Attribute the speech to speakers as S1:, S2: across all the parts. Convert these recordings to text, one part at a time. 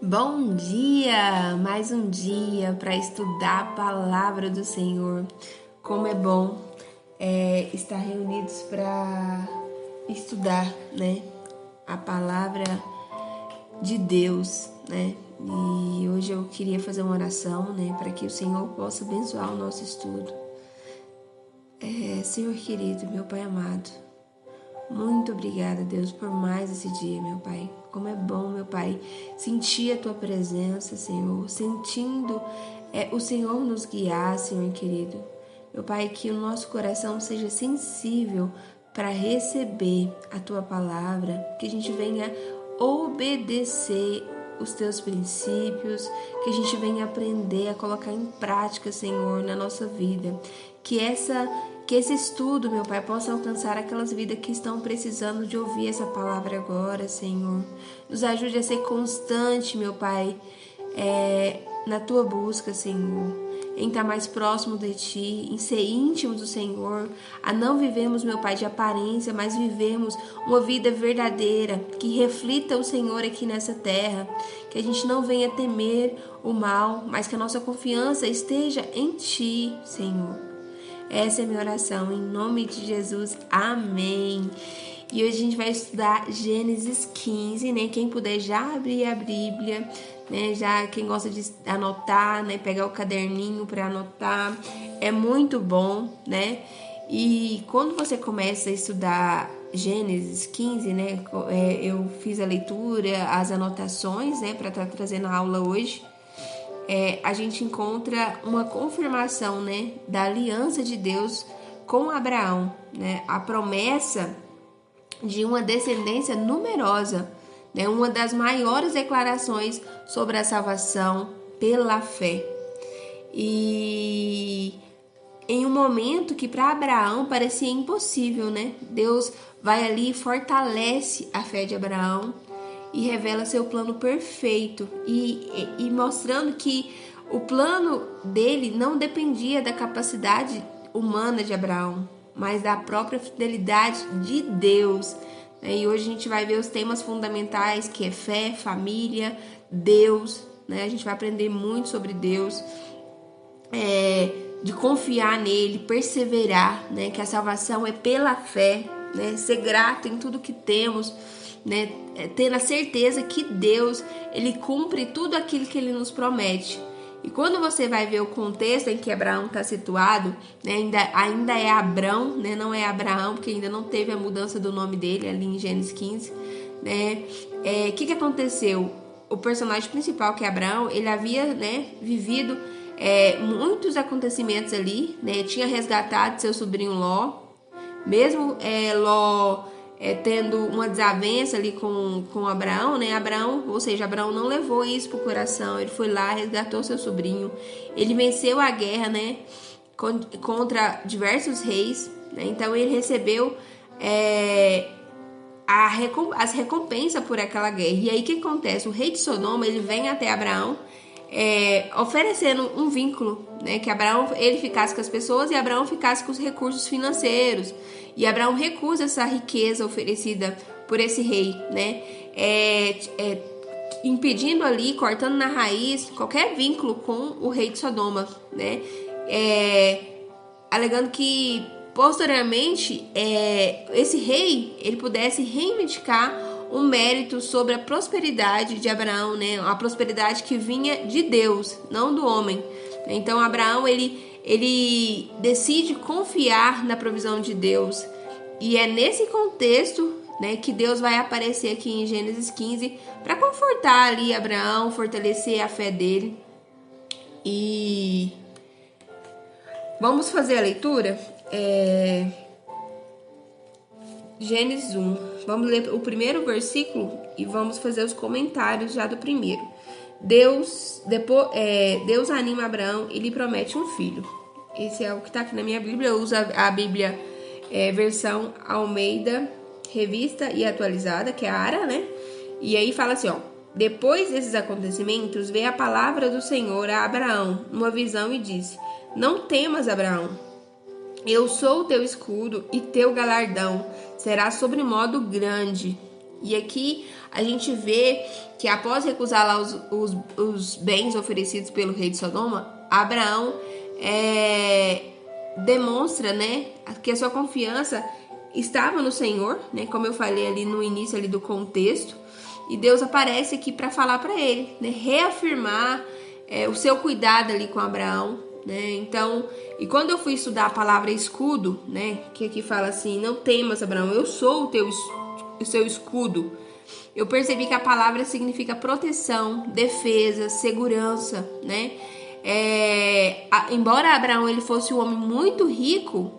S1: Bom dia! Mais um dia para estudar a palavra do Senhor. Como é bom estar reunidos para estudar, né? A palavra de Deus, né? E hoje eu queria fazer uma oração, né? Para que o Senhor possa abençoar o nosso estudo. Senhor querido, meu Pai amado, muito obrigada, Deus, por mais esse dia, meu Pai. Como é bom, meu Pai, sentir a Tua presença, Senhor, sentindo o Senhor nos guiar, Senhor querido. Meu Pai, que o nosso coração seja sensível para receber a Tua palavra, que a gente venha obedecer os Teus princípios, que a gente venha aprender a colocar em prática, Senhor, na nossa vida. Que esse estudo, meu Pai, possa alcançar aquelas vidas que estão precisando de ouvir essa palavra agora, Senhor. Nos ajude a ser constante, meu Pai, na Tua busca, Senhor. Em estar mais próximo de Ti, em ser íntimo do Senhor, a não vivemos, meu Pai, de aparência, mas vivemos uma vida verdadeira, que reflita o Senhor aqui nessa terra, que a gente não venha temer o mal, mas que a nossa confiança esteja em Ti, Senhor. Essa é a minha oração, em nome de Jesus, amém. E hoje a gente vai estudar Gênesis 15, né? Quem puder já abrir a Bíblia, né? Já quem gosta de anotar, né? Pegar o caderninho para anotar, é muito bom, né? E quando você começa a estudar Gênesis 15, né? Eu fiz a leitura, as anotações, né? Para estar trazendo a aula hoje. A gente encontra uma confirmação, né, da aliança de Deus com Abraão, né, a promessa de uma descendência numerosa, né, uma das maiores declarações sobre a salvação pela fé. E em um momento que para Abraão parecia impossível, né, Deus vai ali e fortalece a fé de Abraão e revela seu plano perfeito e mostrando que o plano dele não dependia da capacidade humana de Abraão, mas da própria fidelidade de Deus. E hoje a gente vai ver os temas fundamentais, que é fé, família, Deus, né? A gente vai aprender muito sobre Deus, de confiar nele, perseverar, né? Que a salvação é pela fé, né? Ser grato em tudo que temos, né? Tendo a certeza que Deus, ele cumpre tudo aquilo que ele nos promete. E quando você vai ver o contexto em que Abraão está situado, né, ainda é Abrão, né, não é Abraão, porque ainda não teve a mudança do nome dele ali em Gênesis 15. Né? Que aconteceu? O personagem principal, que é Abraão, ele havia, né, vivido muitos acontecimentos ali, né? Tinha resgatado seu sobrinho Ló, mesmo Ló tendo uma desavença ali com Abraão, né? Abraão não levou isso pro coração. Ele foi lá, resgatou seu sobrinho. Ele venceu a guerra, né? Contra diversos reis, né? Então ele recebeu as recompensas por aquela guerra. E aí o que acontece? O rei de Sodoma, ele vem até Abraão oferecendo um vínculo, né? Que Abraão ele ficasse com as pessoas e Abraão ficasse com os recursos financeiros. E Abraão recusa essa riqueza oferecida por esse rei, né? Impedindo ali, cortando na raiz qualquer vínculo com o rei de Sodoma, né? Alegando que posteriormente esse rei ele pudesse reivindicar um mérito sobre a prosperidade de Abraão, né? A prosperidade que vinha de Deus, não do homem. Então Abraão ele decide confiar na provisão de Deus. E é nesse contexto, né, que Deus vai aparecer aqui em Gênesis 15 para confortar ali Abraão, fortalecer a fé dele. E vamos fazer a leitura? Gênesis 1. Vamos ler o primeiro versículo e vamos fazer os comentários já do primeiro. Deus anima Abraão e lhe promete um filho. Esse é o que está aqui na minha Bíblia. Eu uso a Bíblia versão Almeida, revista e atualizada, que é a ARA, né? E aí fala assim, ó. Depois desses acontecimentos, veio a palavra do Senhor a Abraão, numa visão, e disse: Não temas, Abraão. Eu sou o teu escudo e teu galardão será sobremodo grande. E aqui a gente vê que após recusar lá os bens oferecidos pelo rei de Sodoma, Abraão demonstra, né, que a sua confiança estava no Senhor, né, como eu falei ali no início ali do contexto, e Deus aparece aqui para falar para ele, né, reafirmar o seu cuidado ali com Abraão, né? Então, e quando eu fui estudar a palavra escudo, né, que aqui fala assim: não temas, Abraão, eu sou o seu escudo. Eu percebi que a palavra significa proteção, defesa, segurança, né? Embora Abraão ele fosse um homem muito rico,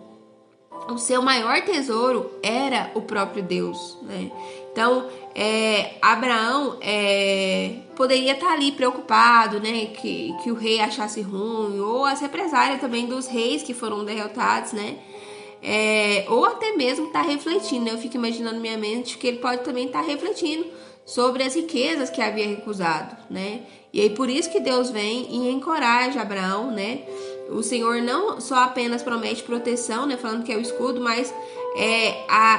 S1: o seu maior tesouro era o próprio Deus, né? Então, Abraão poderia estar ali preocupado, né? Que o rei achasse ruim, ou as represálias também dos reis que foram derrotados, né? Ou até mesmo estar refletindo, né? Eu fico imaginando na minha mente que ele pode também estar refletindo sobre as riquezas que havia recusado, né? E aí por isso que Deus vem e encoraja Abraão, né? O Senhor não só apenas promete proteção, né, falando que é o escudo, mas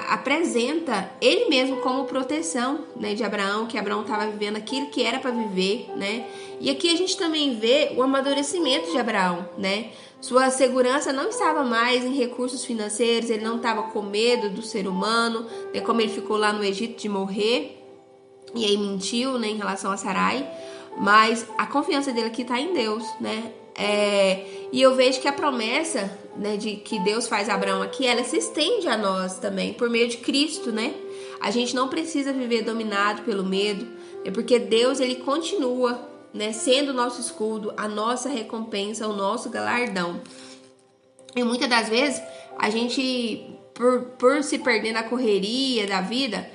S1: apresenta Ele mesmo como proteção, né, de Abraão, que Abraão estava vivendo aquilo que era para viver, né? E aqui a gente também vê o amadurecimento de Abraão, né? Sua segurança não estava mais em recursos financeiros, ele não estava com medo do ser humano, né, como ele ficou lá no Egito de morrer, e aí mentiu, né, em relação a Sarai, mas a confiança dele aqui está em Deus, né? E eu vejo que a promessa, né, de que Deus faz a Abraão aqui, ela se estende a nós também, por meio de Cristo, né? A gente não precisa viver dominado pelo medo, porque Deus, ele continua, né, sendo o nosso escudo, a nossa recompensa, o nosso galardão. E muitas das vezes, a gente, por se perder na correria da vida,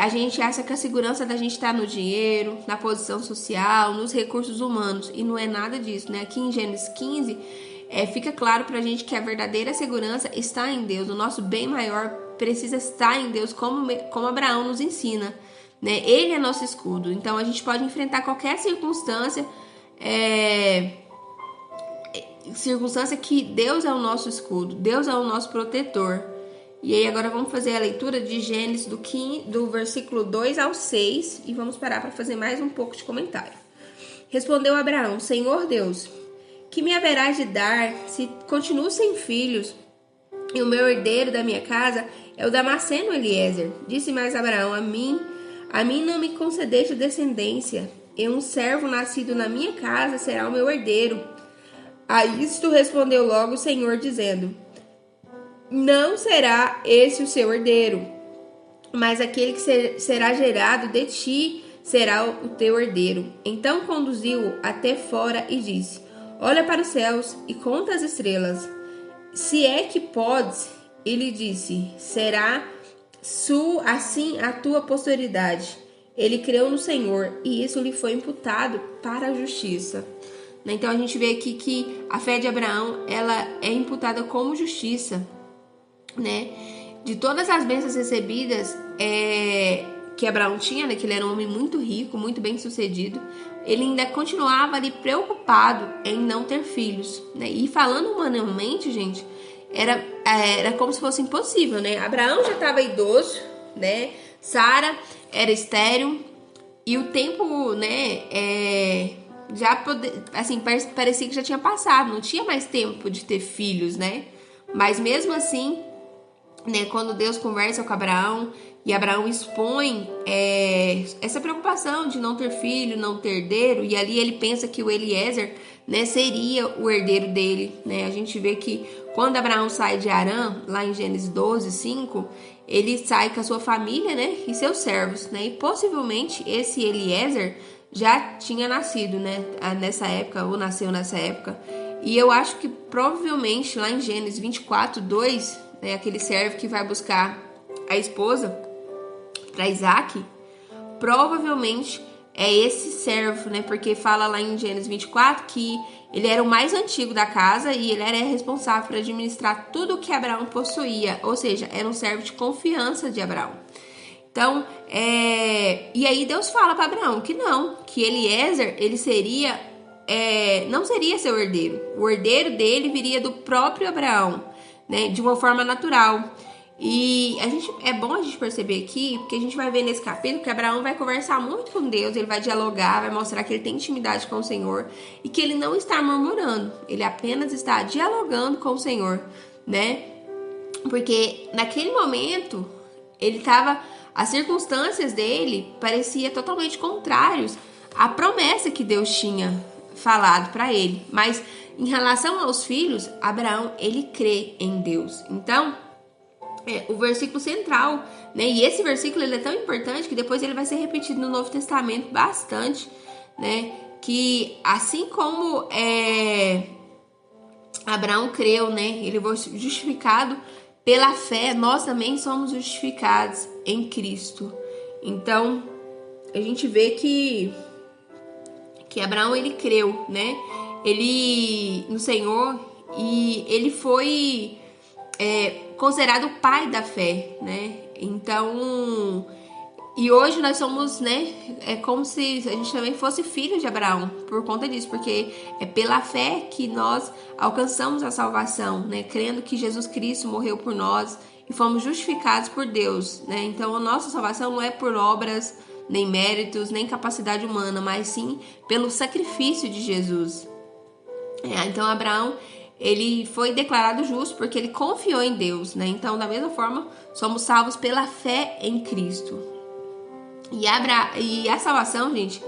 S1: a gente acha que a segurança da gente está no dinheiro, na posição social, nos recursos humanos, e não é nada disso, né? Aqui em Gênesis 15, fica claro pra gente que a verdadeira segurança está em Deus, o nosso bem maior precisa estar em Deus, como Abraão nos ensina, né? Ele é nosso escudo, então a gente pode enfrentar qualquer circunstância, que Deus é o nosso escudo, Deus é o nosso protetor. E aí agora vamos fazer a leitura de Gênesis do versículo 2 ao 6 e vamos parar para fazer mais um pouco de comentário. Respondeu Abraão: Senhor Deus, que me haverás de dar se continuo sem filhos e o meu herdeiro da minha casa é o Damasceno Eliezer? Disse mais Abraão: a mim não me concedeste descendência, e um servo nascido na minha casa será o meu herdeiro. A isto respondeu logo o Senhor, dizendo: não será esse o seu herdeiro, mas aquele que será gerado de ti será o teu herdeiro. Então conduziu-o até fora e disse: olha para os céus e conta as estrelas, se é que podes. Ele disse: será assim a tua posteridade. Ele creu no Senhor e isso lhe foi imputado para a justiça. Então a gente vê aqui que a fé de Abraão, ela é imputada como justiça, né? De todas as bênçãos recebidas que Abraão tinha, né, que ele era um homem muito rico, muito bem sucedido, ele ainda continuava ali preocupado em não ter filhos, né? E falando humanamente, gente, era como se fosse impossível, né? Abraão já estava idoso, né? Sara era estéril e o tempo, né, parecia que já tinha passado, não tinha mais tempo de ter filhos, né? Mas mesmo assim, né, quando Deus conversa com Abraão e Abraão expõe essa preocupação de não ter filho, não ter herdeiro, e ali ele pensa que o Eliezer, né, seria o herdeiro dele, né? A gente vê que quando Abraão sai de Harã, lá em Gênesis 12, 5, ele sai com a sua família, né, e seus servos, né? E possivelmente esse Eliezer já tinha nascido, né, nessa época, ou nasceu nessa época. E eu acho que provavelmente lá em Gênesis 24, 2, né, aquele servo que vai buscar a esposa para Isaac, provavelmente é esse servo, né? Porque fala lá em Gênesis 24 que ele era o mais antigo da casa e ele era responsável por administrar tudo o que Abraão possuía, ou seja, era um servo de confiança de Abraão. Então, e aí Deus fala para Abraão que Eliezer, ele seria, não seria seu herdeiro. O herdeiro dele viria do próprio Abraão, né, de uma forma natural. E é bom a gente perceber aqui, porque a gente vai ver nesse capítulo que Abraão vai conversar muito com Deus, ele vai dialogar, vai mostrar que ele tem intimidade com o Senhor e que ele não está murmurando, ele apenas está dialogando com o Senhor, né? Porque naquele momento as circunstâncias dele pareciam totalmente contrários à promessa que Deus tinha falado para ele. Mas em relação aos filhos, Abraão, ele crê em Deus. Então, o versículo central, né? E esse versículo ele é tão importante que depois ele vai ser repetido no Novo Testamento bastante, né? Que assim como Abraão creu, né? Ele foi justificado pela fé, nós também somos justificados em Cristo. Então, a gente vê que Abraão, ele creu, né? Ele no Senhor, e ele foi considerado o pai da fé, né? Então, e hoje nós somos, né? É como se a gente também fosse filho de Abraão por conta disso, porque é pela fé que nós alcançamos a salvação, né? Crendo que Jesus Cristo morreu por nós e fomos justificados por Deus, né? Então, a nossa salvação não é por obras, nem méritos, nem capacidade humana, mas sim pelo sacrifício de Jesus. Então, Abraão, ele foi declarado justo porque ele confiou em Deus, né? Então, da mesma forma, somos salvos pela fé em Cristo. E a salvação, gente,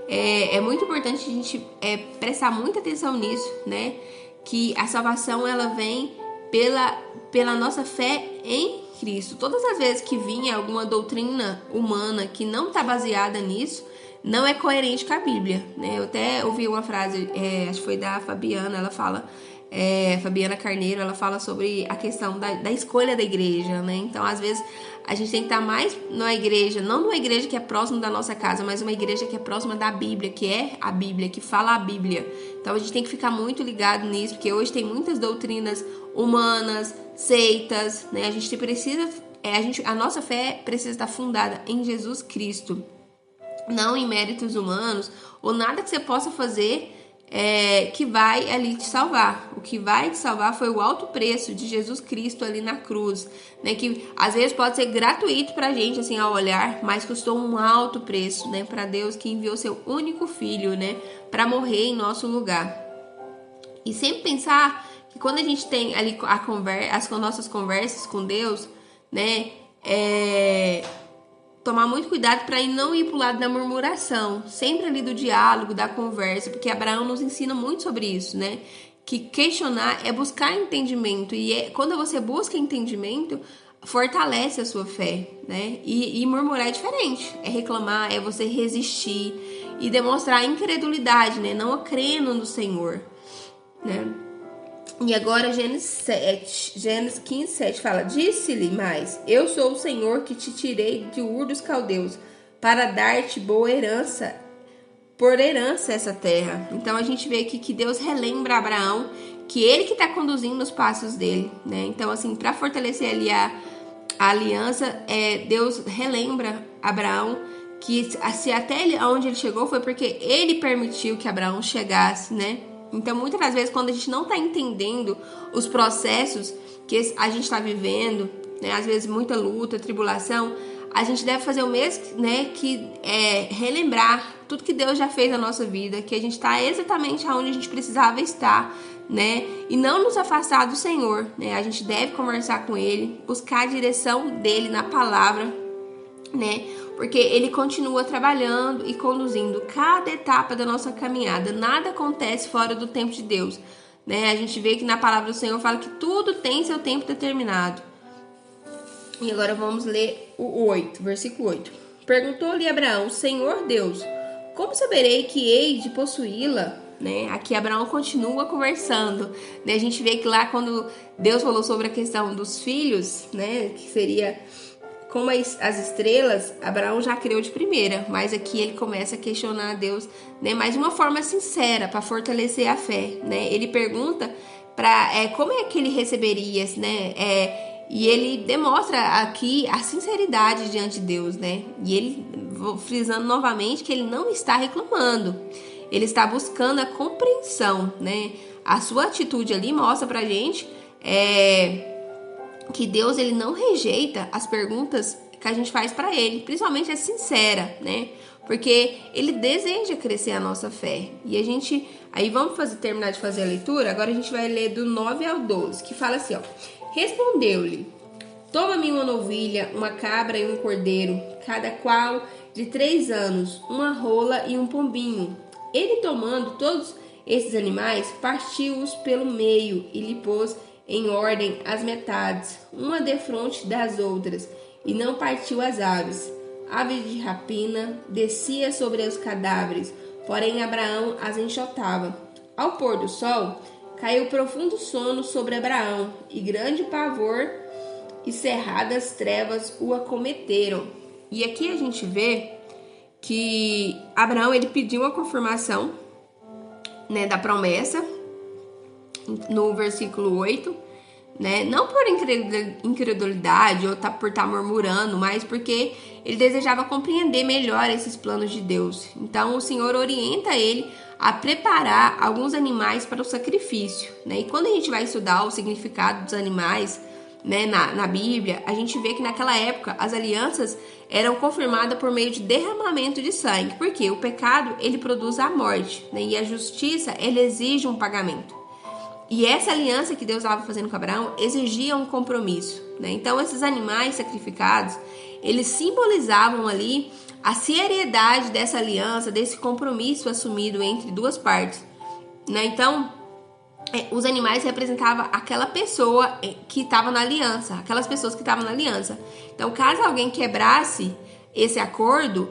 S1: é muito importante a gente prestar muita atenção nisso, né? Que a salvação, ela vem pela nossa fé em Cristo. Todas as vezes que vinha alguma doutrina humana que não está baseada nisso, não é coerente com a Bíblia, né? Eu até ouvi uma frase, acho que foi da Fabiana, ela fala, Fabiana Carneiro, ela fala sobre a questão da escolha da igreja, né? Então, às vezes, a gente tem que estar mais numa igreja, não numa igreja que é próxima da nossa casa, mas uma igreja que é próxima da Bíblia, que é a Bíblia, que fala a Bíblia. Então, a gente tem que ficar muito ligado nisso, porque hoje tem muitas doutrinas humanas, seitas, né? A gente precisa, a nossa fé precisa estar fundada em Jesus Cristo, não em méritos humanos ou nada que você possa fazer que vai ali te salvar. O que vai te salvar foi o alto preço de Jesus Cristo ali na cruz, né? Que às vezes pode ser gratuito pra gente, assim, ao olhar, mas custou um alto preço, né? Pra Deus, que enviou seu único filho, né? Pra morrer em nosso lugar. E sempre pensar que quando a gente tem ali as nossas conversas com Deus, né? Tomar muito cuidado para não ir para o lado da murmuração, sempre ali do diálogo, da conversa, porque Abraão nos ensina muito sobre isso, né? Que questionar é buscar entendimento, e quando você busca entendimento, fortalece a sua fé, né? E murmurar é diferente, é reclamar, é você resistir e demonstrar incredulidade, né? Não crendo no Senhor, né? E agora Gênesis 15, 7 fala: disse-lhe mais, eu sou o Senhor que te tirei de Ur dos Caldeus para dar-te boa herança, por herança essa terra. Então a gente vê aqui que Deus relembra a Abraão que ele que está conduzindo os passos dele, né? Então, assim, para fortalecer ali a aliança, Deus relembra Abraão que se até onde ele chegou foi porque ele permitiu que Abraão chegasse, né? Então, muitas das vezes, quando a gente não está entendendo os processos que a gente está vivendo, né, às vezes muita luta, tribulação, a gente deve fazer o mesmo, né, que relembrar tudo que Deus já fez na nossa vida, que a gente está exatamente onde a gente precisava estar, né, e não nos afastar do Senhor, né? A gente deve conversar com Ele, buscar a direção dele na palavra, né? Porque ele continua trabalhando e conduzindo cada etapa da nossa caminhada. Nada acontece fora do tempo de Deus, né? A gente vê que na palavra do Senhor fala que tudo tem seu tempo determinado. E agora vamos ler o 8, versículo 8. Perguntou-lhe Abraão: Senhor Deus, como saberei que hei de possuí-la? Né? Aqui Abraão continua conversando, né? A gente vê que lá quando Deus falou sobre a questão dos filhos, né? Que seria como as estrelas, Abraão já creu de primeira, mas aqui ele começa a questionar a Deus, né? Mas de uma forma sincera, para fortalecer a fé, né? Ele pergunta como é que ele receberia, né? E ele demonstra aqui a sinceridade diante de Deus, né? E ele, frisando novamente que ele não está reclamando, ele está buscando a compreensão, né? A sua atitude ali mostra pra gente que Deus ele não rejeita as perguntas que a gente faz para ele, principalmente a sincera, né? Porque ele deseja crescer a nossa fé. E a gente, aí vamos terminar de fazer a leitura, agora a gente vai ler do 9 ao 12, que fala assim, ó. Respondeu-lhe: toma-me uma novilha, uma cabra e um cordeiro, cada qual de 3 anos, uma rola e um pombinho. Ele, tomando todos esses animais, partiu-os pelo meio e lhe pôs em ordem as metades, uma defronte das outras, e não partiu as aves. Aves de rapina descia sobre os cadáveres, porém Abraão as enxotava. Ao pôr do sol, caiu profundo sono sobre Abraão, e grande pavor e cerradas trevas o acometeram. E aqui a gente vê que Abraão ele pediu a confirmação, né, da promessa no versículo 8, né? Não por incredulidade ou por estar murmurando, mas porque ele desejava compreender melhor esses planos de Deus. Então o Senhor orienta ele a preparar alguns animais para o sacrifício, né? E quando a gente vai estudar o significado dos animais, né, na Bíblia, a gente vê que naquela época as alianças eram confirmadas por meio de derramamento de sangue, porque o pecado ele produz a morte, né, e a justiça ele exige um pagamento. E essa aliança que Deus estava fazendo com Abraão exigia um compromisso, né? Então esses animais sacrificados eles simbolizavam ali a seriedade dessa aliança, desse compromisso assumido entre duas partes, né? Então os animais representavam aquela pessoa que estava na aliança, aquelas pessoas que estavam na aliança. Então, caso alguém quebrasse esse acordo,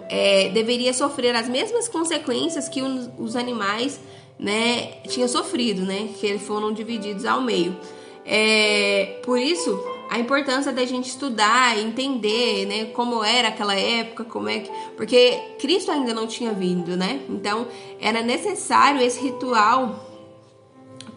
S1: deveria sofrer as mesmas consequências que os animais, né, tinham sofrido, né, que eles foram divididos ao meio. Por isso, a importância da gente estudar e entender, né, como era aquela época, porque Cristo ainda não tinha vindo, né? Então, era necessário esse ritual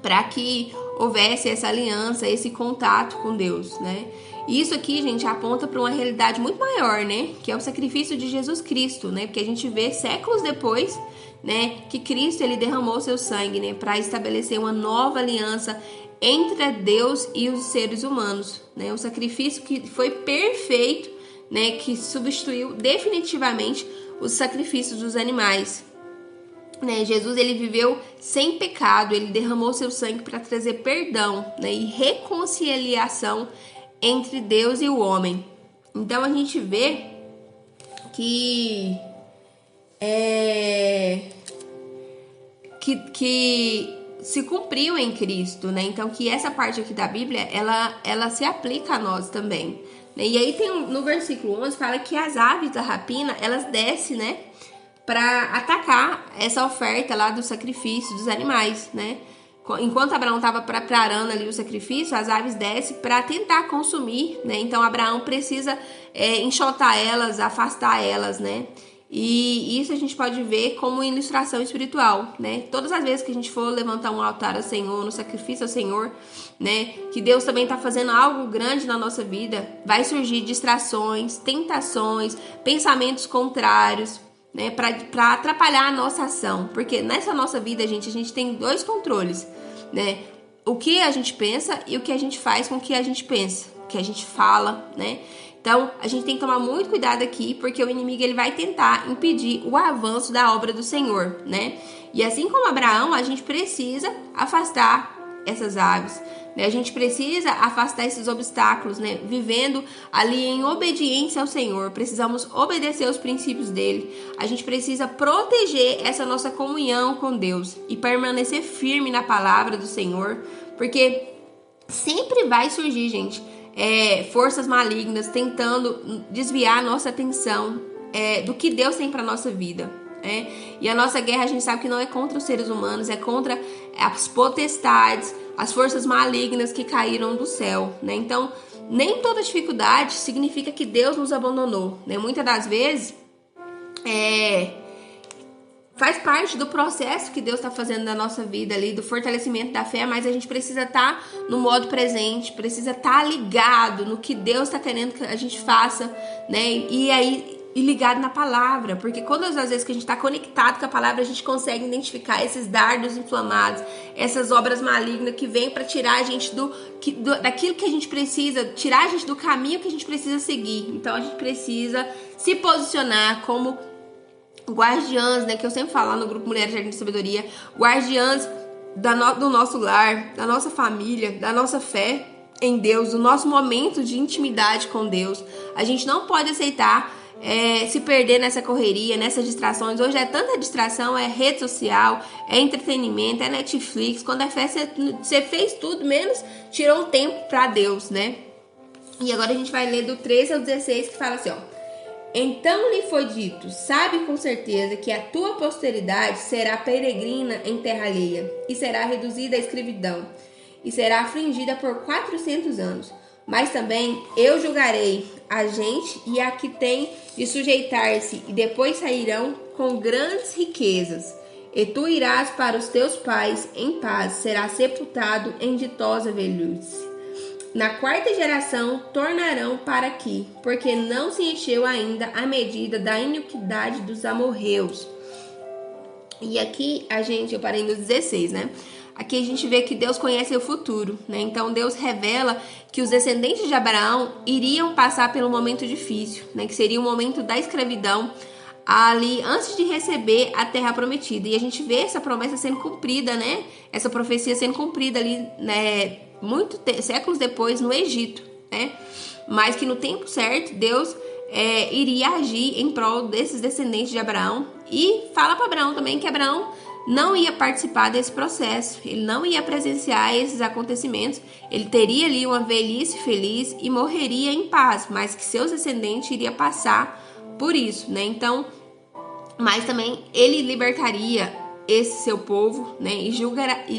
S1: para que houvesse essa aliança, esse contato com Deus, né? E isso aqui, gente, aponta para uma realidade muito maior, né? Que é o sacrifício de Jesus Cristo, né? Porque a gente vê séculos depois, né, que Cristo ele derramou seu sangue, né, para estabelecer uma nova aliança entre Deus e os seres humanos, né? Um sacrifício que foi perfeito, né, que substituiu definitivamente os sacrifícios dos animais. Né, Jesus ele viveu sem pecado, ele derramou seu sangue para trazer perdão, né, e reconciliação entre Deus e o homem. Então a gente vê que se cumpriu em Cristo, né? Então que essa parte aqui da Bíblia ela se aplica a nós também, né? E aí tem no versículo 11 fala que as aves da rapina elas descem, né, para atacar essa oferta lá do sacrifício dos animais, né? Enquanto Abraão estava preparando ali o sacrifício, as aves descem para tentar consumir, né? Então Abraão precisa enxotar elas, afastar elas, né? E isso a gente pode ver como ilustração espiritual, né? Todas as vezes que a gente for levantar um altar ao Senhor, no sacrifício ao Senhor, né? Que Deus também está fazendo algo grande na nossa vida, vai surgir distrações, tentações, pensamentos contrários, né, para atrapalhar a nossa ação, porque nessa nossa vida, gente, a gente tem 2 controles, né? O que a gente pensa e o que a gente faz com o que a gente pensa, o que a gente fala, né? Então, a gente tem que tomar muito cuidado aqui, porque o inimigo ele vai tentar impedir o avanço da obra do Senhor, né? E assim como Abraão, a gente precisa afastar essas aves, né? A gente precisa afastar esses obstáculos, né? Vivendo ali em obediência ao Senhor. Precisamos obedecer os princípios dele. A gente precisa proteger essa nossa comunhão com Deus e permanecer firme na palavra do Senhor, porque sempre vai surgir, gente, forças malignas tentando desviar a nossa atenção do que Deus tem para nossa vida. E a nossa guerra a gente sabe que não é contra os seres humanos, é contra as potestades, as forças malignas que caíram do céu, né? Então, nem toda dificuldade significa que Deus nos abandonou, né? Muitas das vezes faz parte do processo que Deus está fazendo na nossa vida ali, do fortalecimento da fé, mas a gente precisa estar no modo presente, precisa estar ligado no que Deus está querendo que a gente faça, né? E aí e ligado na palavra, porque todas as vezes que a gente está conectado com a palavra, a gente consegue identificar esses dardos inflamados, essas obras malignas que vêm para tirar a gente daquilo que a gente precisa, tirar a gente do caminho que a gente precisa seguir. Então a gente precisa se posicionar como guardiãs, né, que eu sempre falo lá no grupo Mulheres Jardim de Sabedoria, guardiãs do nosso lar, da nossa família, da nossa fé em Deus, do nosso momento de intimidade com Deus. A gente não pode aceitar se perder nessa correria, nessas distrações. Hoje é tanta distração, é rede social, é entretenimento, é Netflix. Quando é fé, você fez tudo, menos tirou um tempo para Deus, né? E agora a gente vai ler do 13 ao 16, que fala assim, ó. Então lhe foi dito, sabe com certeza que a tua posteridade será peregrina em terra alheia, e será reduzida à escravidão, e será afligida por 400 anos. Mas também eu julgarei a gente e a que tem de sujeitar-se, e depois sairão com grandes riquezas. E tu irás para os teus pais em paz, serás sepultado em ditosa velhice. Na quarta geração tornarão para aqui, porque não se encheu ainda a medida da iniquidade dos amorreus. E aqui eu parei no 16, né? Aqui a gente vê que Deus conhece o futuro, né? Então Deus revela que os descendentes de Abraão iriam passar pelo momento difícil, né? Que seria o momento da escravidão ali antes de receber a terra prometida. E a gente vê essa promessa sendo cumprida, né? Essa profecia sendo cumprida ali, né? Séculos depois no Egito, né? Mas que no tempo certo Deus iria agir em prol desses descendentes de Abraão. E fala para Abraão também que Abraão não ia participar desse processo, ele não ia presenciar esses acontecimentos, ele teria ali uma velhice feliz e morreria em paz, mas que seus descendentes iriam passar por isso, né? Então, mas também ele libertaria esse seu povo, né? E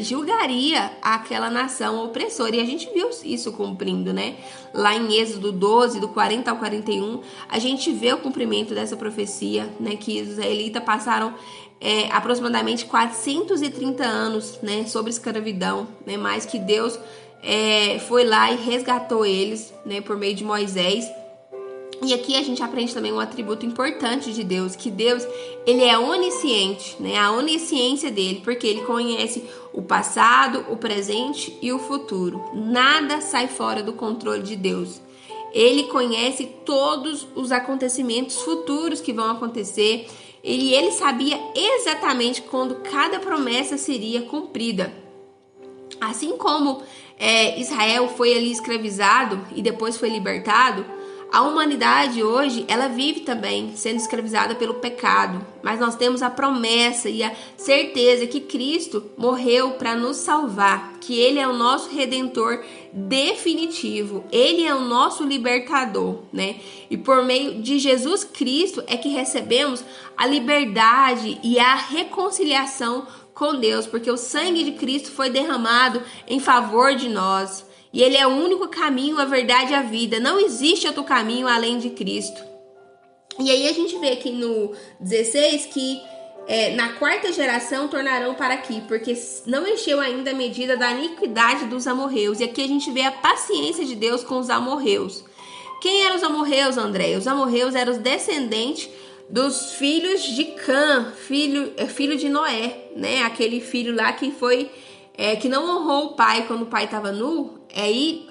S1: julgaria aquela nação opressora. E a gente viu isso cumprindo, né? Lá em Êxodo 12, do 40 ao 41, a gente vê o cumprimento dessa profecia, né? Que os israelitas passaram aproximadamente 430 anos, né? Sobre escravidão, né? Mas que Deus foi lá e resgatou eles, né? Por meio de Moisés. E aqui a gente aprende também um atributo importante de Deus, que Deus, ele é onisciente, né? A onisciência dele, porque ele conhece o passado, o presente e o futuro. Nada sai fora do controle de Deus. Ele conhece todos os acontecimentos futuros que vão acontecer, e ele sabia exatamente quando cada promessa seria cumprida. Assim como Israel foi ali escravizado e depois foi libertado, a humanidade hoje, ela vive também sendo escravizada pelo pecado, mas nós temos a promessa e a certeza que Cristo morreu para nos salvar, que Ele é o nosso Redentor definitivo, Ele é o nosso libertador, né? E por meio de Jesus Cristo é que recebemos a liberdade e a reconciliação com Deus, porque o sangue de Cristo foi derramado em favor de nós. E ele é o único caminho, a verdade e a vida. Não existe outro caminho além de Cristo. E aí a gente vê aqui no 16 que na quarta geração tornarão para aqui, porque não encheu ainda a medida da iniquidade dos amorreus. E aqui a gente vê a paciência de Deus com os amorreus. Quem eram os amorreus, André? Os amorreus eram os descendentes dos filhos de Cã, filho de Noé, né? Aquele filho lá que foi... que não honrou o pai quando o pai estava nu. Aí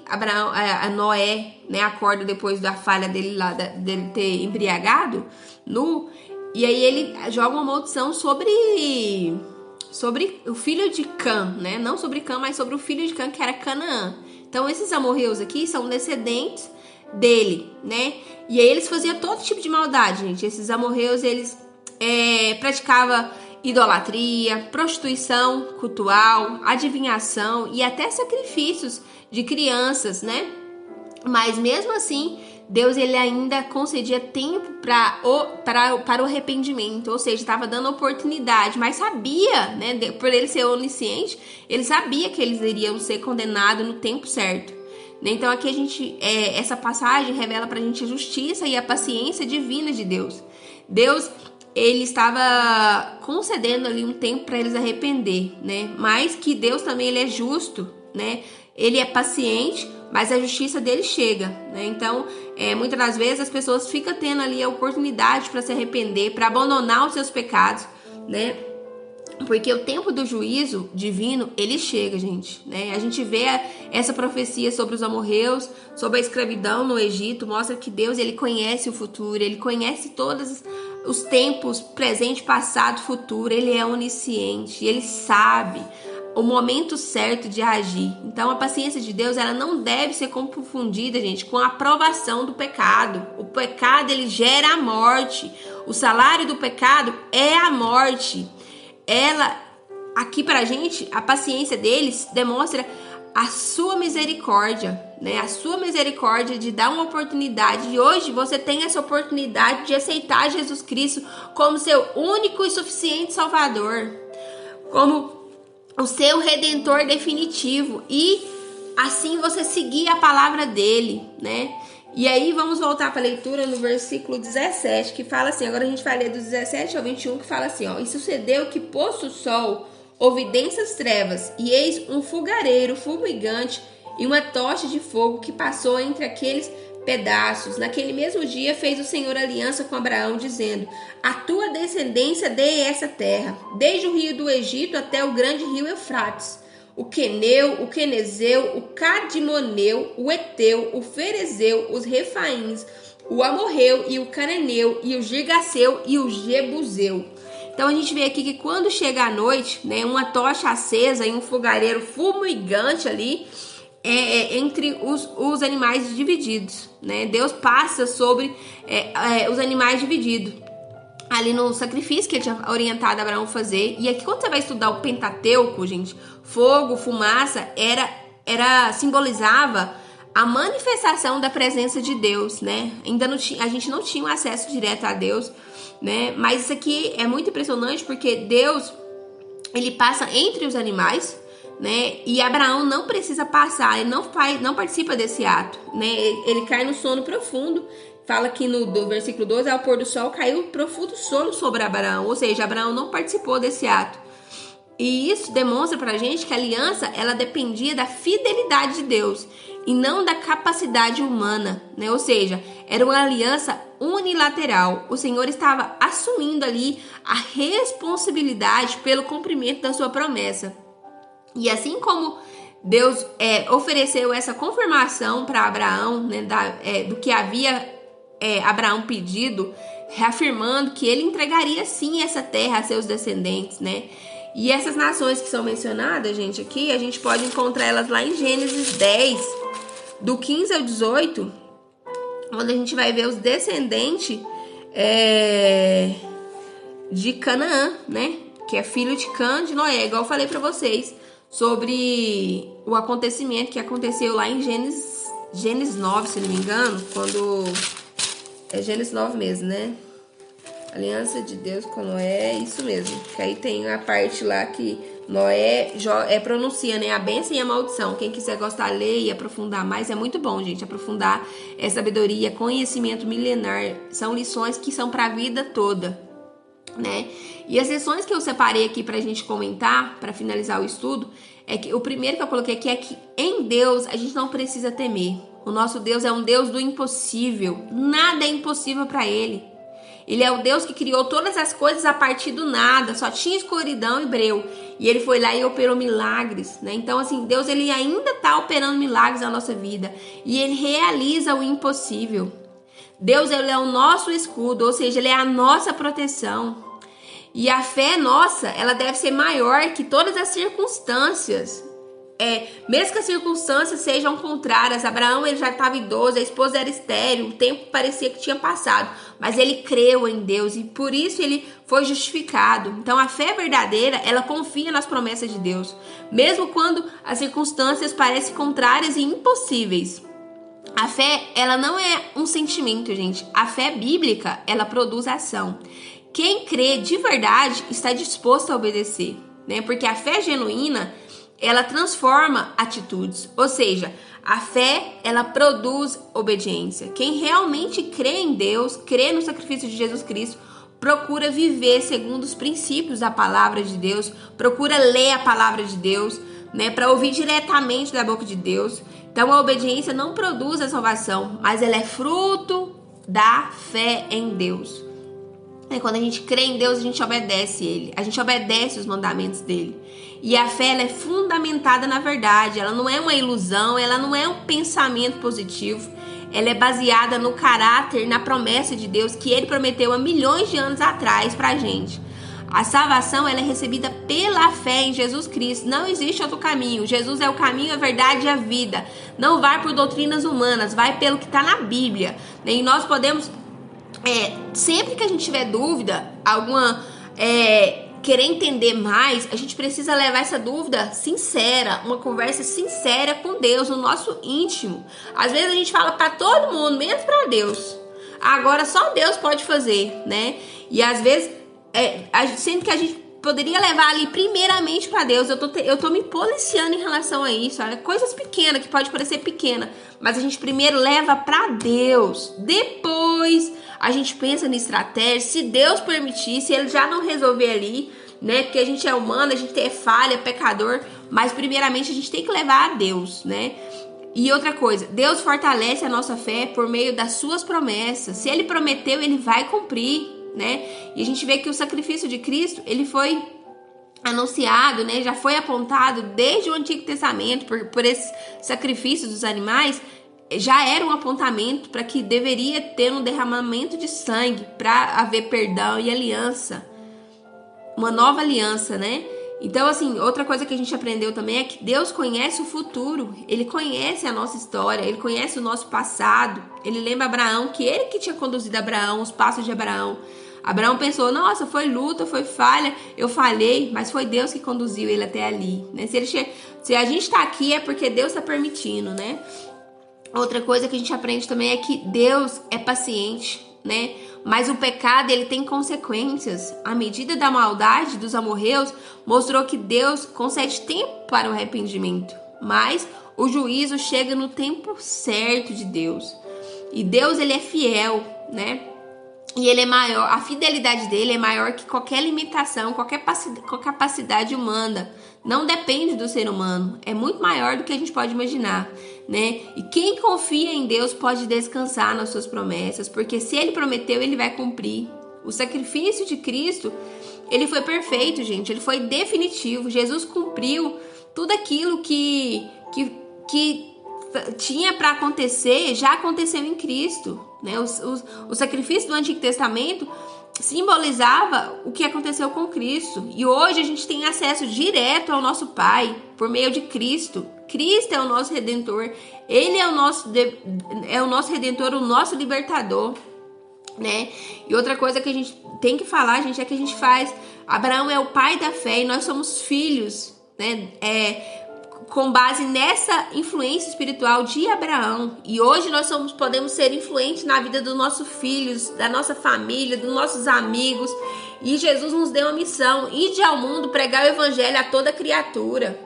S1: Noé, né, acorda depois da falha dele lá, dele ter embriagado nu, e aí ele joga uma maldição sobre o filho de Cã, né? Não sobre Cã, mas sobre o filho de Cã, que era Canaã. Então esses amorreus aqui são descendentes dele, né? E aí eles faziam todo tipo de maldade, gente. Esses amorreus, eles praticavam idolatria, prostituição cultural, adivinhação e até sacrifícios de crianças, né? Mas mesmo assim, Deus ele ainda concedia tempo para o arrependimento, ou seja, estava dando oportunidade, mas sabia, né? Por ele ser onisciente, ele sabia que eles iriam ser condenados no tempo certo. Então aqui a gente, essa passagem revela para a gente a justiça e a paciência divina de Deus. Deus ele estava concedendo ali um tempo para eles arrepender, né? Mas que Deus também ele é justo, né? Ele é paciente, mas a justiça dele chega, né? Então, muitas das vezes as pessoas ficam tendo ali a oportunidade para se arrepender, para abandonar os seus pecados, né? Porque o tempo do juízo divino, ele chega, gente, né? A gente vê essa profecia sobre os amorreus, sobre a escravidão no Egito, mostra que Deus, ele conhece o futuro, ele conhece todos os tempos, presente, passado, futuro, ele é onisciente, ele sabe o momento certo de agir. Então, a paciência de Deus, ela não deve ser confundida, gente, com a aprovação do pecado. O pecado, ele gera a morte. O salário do pecado é a morte. Ela, aqui pra gente, a paciência deles demonstra a sua misericórdia, né? A sua misericórdia de dar uma oportunidade. E hoje você tem essa oportunidade de aceitar Jesus Cristo como seu único e suficiente Salvador, como o seu Redentor definitivo, e assim você seguir a palavra dele, né? E aí vamos voltar para a leitura no versículo 17, que fala assim, agora a gente vai ler do 17 ao 21, que fala assim, ó: E sucedeu que, posto o sol, houve densas trevas, e eis um fogareiro fumegante e uma tocha de fogo que passou entre aqueles pedaços. Naquele mesmo dia fez o Senhor aliança com Abraão, dizendo: A tua descendência dê essa terra, desde o rio do Egito até o grande rio Eufrates, o Queneu, o Quenezeu, o Cadimoneu, o Eteu, o Ferezeu, os Refaíns, o Amorreu e o Cananeu, e o Girgaceu e o Jebuseu. Então a gente vê aqui que quando chega a noite, né, uma tocha acesa e um fogareiro fumegante ali, entre os animais divididos, né? Deus passa sobre os animais divididos ali no sacrifício que ele tinha orientado Abraão a fazer. E aqui quando você vai estudar o Pentateuco, gente, fogo, fumaça, simbolizava a manifestação da presença de Deus, né? Ainda não tinha, a gente não tinha um acesso direto a Deus, né? Mas isso aqui é muito impressionante porque Deus, ele passa entre os animais, né? E Abraão não precisa passar, ele não participa desse ato, né? Ele cai no sono profundo. Fala que do versículo 12, ao pôr do sol caiu profundo sono sobre Abraão, ou seja, Abraão não participou desse ato. E isso demonstra pra gente que a aliança, ela dependia da fidelidade de Deus e não da capacidade humana, né? Ou seja, era uma aliança unilateral. O Senhor estava assumindo ali a responsabilidade pelo cumprimento da sua promessa. E assim como Deus ofereceu essa confirmação para Abraão, né, do que havia Abraão pedido, reafirmando que ele entregaria sim essa terra a seus descendentes, né? E essas nações que são mencionadas, gente, aqui, a gente pode encontrar elas lá em Gênesis 10, do 15 ao 18, onde a gente vai ver os descendentes de Canaã, né? Que é filho de Cã, de Noé, igual eu falei para vocês sobre o acontecimento que aconteceu lá em Gênesis 9, se não me engano, quando... É Gênesis 9 mesmo, né? Aliança de Deus com Noé, isso mesmo. Que aí tem a parte lá que Noé pronuncia, né? A bênção e a maldição. Quem quiser gostar, ler e aprofundar mais, é muito bom, gente. Aprofundar sabedoria, conhecimento milenar. São lições que são para a vida toda, né? E as lições que eu separei aqui pra gente comentar, para finalizar o estudo, é que o primeiro que eu coloquei aqui é que em Deus a gente não precisa temer. O nosso Deus é um Deus do impossível. Nada é impossível para Ele. Ele é o Deus que criou todas as coisas a partir do nada. Só tinha escuridão e breu. E Ele foi lá e operou milagres, né? Então, assim, Deus, Ele ainda está operando milagres na nossa vida. E Ele realiza o impossível. Deus, Ele é o nosso escudo, ou seja, Ele é a nossa proteção. E a fé nossa, ela deve ser maior que todas as circunstâncias. Mesmo que as circunstâncias sejam contrárias. Abraão, ele já estava idoso, a esposa era estéril, o tempo parecia que tinha passado, mas ele creu em Deus e por isso ele foi justificado. Então a fé verdadeira, ela confia nas promessas de Deus, mesmo quando as circunstâncias parecem contrárias e impossíveis. A fé, ela não é um sentimento, gente. A fé bíblica, ela produz ação. Quem crê de verdade está disposto a obedecer, né? Porque a fé genuína, ela transforma atitudes, ou seja, a fé, ela produz obediência. Quem realmente crê em Deus, crê no sacrifício de Jesus Cristo, procura viver segundo os princípios da palavra de Deus, procura ler a palavra de Deus, né, para ouvir diretamente da boca de Deus. Então a obediência não produz a salvação, mas ela é fruto da fé em Deus. Quando a gente crê em Deus, a gente obedece Ele. A gente obedece os mandamentos dEle. E a fé, ela é fundamentada na verdade. Ela não é uma ilusão, ela não é um pensamento positivo. Ela é baseada no caráter, na promessa de Deus que Ele prometeu há milhões de anos atrás pra gente. A salvação, ela é recebida pela fé em Jesus Cristo. Não existe outro caminho. Jesus é o caminho, a verdade e a vida. Não vai por doutrinas humanas, vai pelo que está na Bíblia. E nós podemos... sempre que a gente tiver dúvida, querer entender mais, a gente precisa levar essa dúvida sincera, uma conversa sincera com Deus, no nosso íntimo. Às vezes a gente fala para todo mundo, menos para Deus. Agora só Deus pode fazer, né? E às vezes, sendo que a gente poderia levar ali primeiramente para Deus. Eu tô me policiando em relação a isso. Olha, coisas pequenas, que pode parecer pequena, mas a gente primeiro leva para Deus. Depois a gente pensa na estratégia, se Deus permitir, se Ele já não resolver ali, né? Porque a gente é humano, a gente é falha, é pecador, mas primeiramente a gente tem que levar a Deus, né? E outra coisa, Deus fortalece a nossa fé por meio das suas promessas. Se Ele prometeu, Ele vai cumprir, né? E a gente vê que o sacrifício de Cristo, ele foi anunciado, né? Já foi apontado desde o Antigo Testamento por esses sacrifícios dos animais. Já era um apontamento para que deveria ter um derramamento de sangue para haver perdão e aliança, uma nova aliança, né? Então, assim, outra coisa que a gente aprendeu também é que Deus conhece o futuro, Ele conhece a nossa história, Ele conhece o nosso passado. Ele lembra Abraão, que Ele que tinha conduzido Abraão, os passos de Abraão. Abraão pensou, nossa, foi luta, foi falha, eu falhei, mas foi Deus que conduziu ele até ali, né? Se a gente está aqui é porque Deus está permitindo, né? Outra coisa que a gente aprende também é que Deus é paciente, né? Mas o pecado, ele tem consequências. A medida da maldade dos amorreus mostrou que Deus concede tempo para o arrependimento, mas o juízo chega no tempo certo de Deus. E Deus, ele é fiel, né? E ele é maior, a fidelidade dele é maior que qualquer limitação, qualquer capacidade humana. Não depende do ser humano, é muito maior do que a gente pode imaginar, né? E quem confia em Deus pode descansar nas suas promessas, porque se Ele prometeu, Ele vai cumprir. O sacrifício de Cristo, ele foi perfeito, gente, ele foi definitivo. Jesus cumpriu tudo aquilo que tinha para acontecer, já aconteceu em Cristo, né? O sacrifício do Antigo Testamento simbolizava o que aconteceu com Cristo. E hoje a gente tem acesso direto ao nosso Pai por meio de Cristo. Cristo é o nosso Redentor. Ele é o nosso Redentor, o nosso Libertador, né? E outra coisa que a gente tem que falar, gente, é que a gente faz... Abraão é o pai da fé e nós somos filhos, né? Com base nessa influência espiritual de Abraão. E hoje nós podemos ser influentes na vida dos nossos filhos, da nossa família, dos nossos amigos. E Jesus nos deu uma missão: ide ao mundo, pregar o evangelho a toda criatura.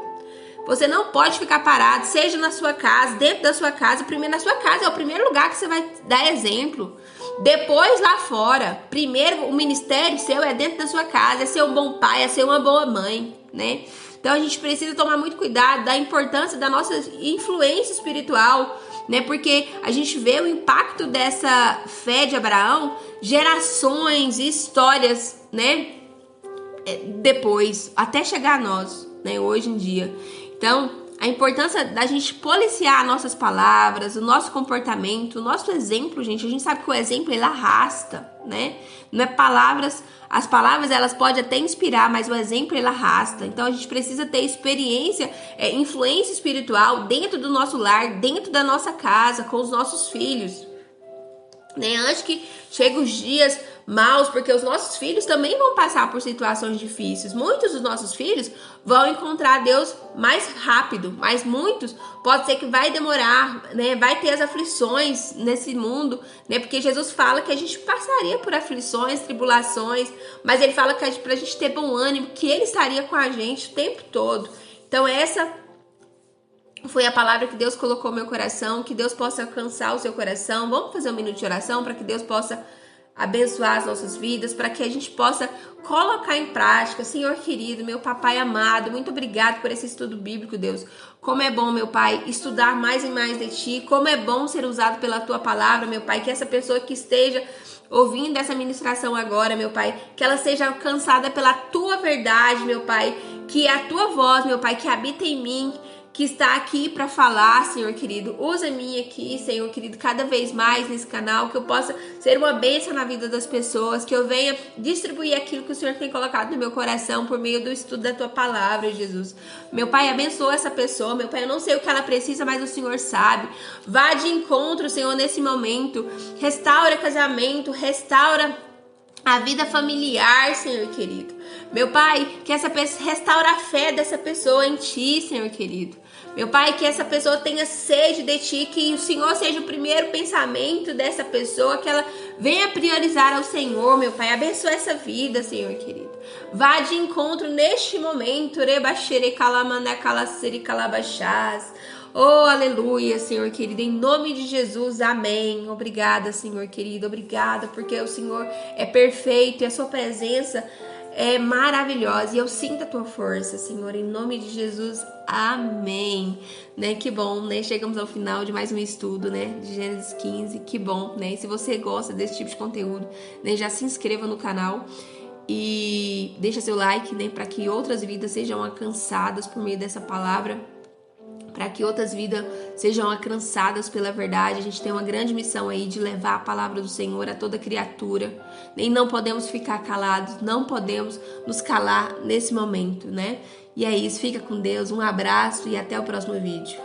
S1: Você não pode ficar parado, seja na sua casa, dentro da sua casa. Primeiro, na sua casa é o primeiro lugar que você vai dar exemplo. Depois lá fora. Primeiro, o ministério seu é dentro da sua casa, é ser um bom pai, é ser uma boa mãe, né? Então a gente precisa tomar muito cuidado da importância da nossa influência espiritual, né? Porque a gente vê o impacto dessa fé de Abraão, gerações e histórias, né? Depois, até chegar a nós, né? Hoje em dia. Então, a importância da gente policiar nossas palavras, o nosso comportamento, o nosso exemplo, gente. A gente sabe que o exemplo, ele arrasta, né? Não é palavras... As palavras, elas podem até inspirar, mas o exemplo, ele arrasta. Então, a gente precisa ter experiência, influência espiritual dentro do nosso lar, dentro da nossa casa, com os nossos filhos, né? Antes que cheguem os dias maus, porque os nossos filhos também vão passar por situações difíceis. Muitos dos nossos filhos vão encontrar Deus mais rápido, mas muitos pode ser que vai demorar, né? Vai ter as aflições nesse mundo, né? Porque Jesus fala que a gente passaria por aflições, tribulações, mas ele fala que pra gente ter bom ânimo, que ele estaria com a gente o tempo todo. Então essa foi a palavra que Deus colocou no meu coração, que Deus possa alcançar o seu coração. Vamos fazer um minuto de oração para que Deus possa abençoar as nossas vidas, para que a gente possa colocar em prática. Senhor querido, meu papai amado, muito obrigado por esse estudo bíblico, Deus. Como é bom, meu Pai, estudar mais e mais de Ti. Como é bom ser usado pela Tua palavra, meu Pai. Que essa pessoa que esteja ouvindo essa ministração agora, meu Pai, que ela seja alcançada pela Tua verdade, meu Pai. Que a Tua voz, meu Pai, que habita em mim, que está aqui para falar, Senhor querido. Usa-me aqui, Senhor querido, cada vez mais nesse canal, que eu possa ser uma bênção na vida das pessoas, que eu venha distribuir aquilo que o Senhor tem colocado no meu coração por meio do estudo da Tua palavra, Jesus. Meu Pai, abençoa essa pessoa, meu Pai, eu não sei o que ela precisa, mas o Senhor sabe. Vá de encontro, Senhor, nesse momento. Restaura casamento, restaura a vida familiar, Senhor querido. Meu Pai, que essa pessoa restaura a fé dessa pessoa em Ti, Senhor querido. Meu Pai, que essa pessoa tenha sede de Ti, que o Senhor seja o primeiro pensamento dessa pessoa, que ela venha priorizar ao Senhor, meu Pai. Abençoa essa vida, Senhor querido. Vá de encontro neste momento. Oh, aleluia, Senhor querido, em nome de Jesus, amém. Obrigada, Senhor querido, obrigada, porque o Senhor é perfeito e a Sua presença é maravilhosa e eu sinto a Tua força, Senhor, em nome de Jesus, amém. Né? Que bom, né? Chegamos ao final de mais um estudo, né? De Gênesis 15, que bom, né? E se você gosta desse tipo de conteúdo, né? Já se inscreva no canal e deixa seu like, né? Para que outras vidas sejam alcançadas por meio dessa palavra, para que outras vidas sejam alcançadas pela verdade. A gente tem uma grande missão aí de levar a palavra do Senhor a toda criatura. E não podemos ficar calados, não podemos nos calar nesse momento, né? E é isso, fica com Deus, um abraço e até o próximo vídeo.